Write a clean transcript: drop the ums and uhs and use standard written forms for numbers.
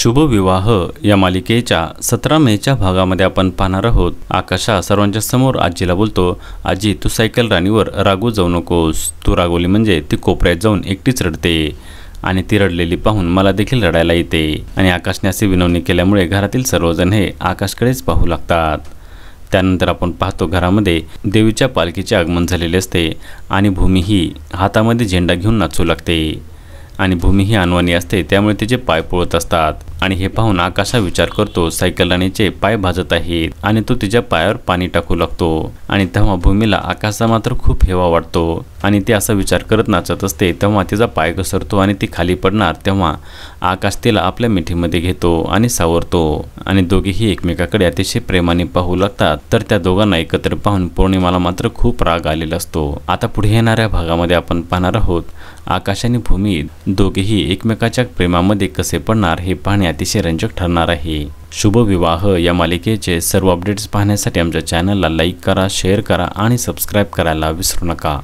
शुभविवाह या मालिकेच्या 17 मेच्या भागामध्ये आपण पाहणार आहोत। आकाशा सर्वांच्या समोर आजीला बोलतो, आजी तू सायकल राणीवर रागू जाऊ नकोस। तू रागवली म्हणजे ती कोपऱ्यात जाऊन एकटीच रडते आणि ती रडलेली पाहून मला देखील रडायला येते। आणि आकाशने अशी विनवणी केल्यामुळे घरातील सर्वजण हे आकाशकडेच पाहू लागतात। त्यानंतर आपण पाहतो घरामध्ये देवीच्या पालखीचे आगमन झालेले असते आणि भूमी ही हातामध्ये झेंडा घेऊन नाचू लागते आणि भूमी ही अनवाणी असते, त्यामुळे तिचे पाय पोळत असतात। आणि हे पाहून आकाशा विचार करतो सायकल राणीचे पाय भाजत आहेत आणि तो तिच्या पायावर पाणी टाकू लागतो। आणि तेव्हा भूमीला आकाशा मात्र खूप हेवा वाटतो आणि ती असा विचार करत नाचत असते। तेव्हा तिचा पाय घसरतो आणि ती खाली पडणार, तेव्हा आकाश तिला आपल्या मिठीमध्ये घेतो आणि सावरतो आणि दोघेही एकमेकाकडे अतिशय प्रेमाने पाहू लागतात। तर त्या दोघांना एकत्र पाहून पौर्णिमाला मात्र खूप राग आलेला असतो। आता पुढे येणाऱ्या भागामध्ये आपण पाहणार आहोत आकाश आणि भूमी दोघेही एकमेकाच्या प्रेमामध्ये कसे पडणार हे पाहणे अतिशय रंजक ठरणार आहे। शुभविवाह या मालिकेचे सर्व अपडेट्स पाहण्यासाठी आमच्या चॅनलला लाईक करा, शेअर करा आणि सबस्क्राईब करायला विसरू नका।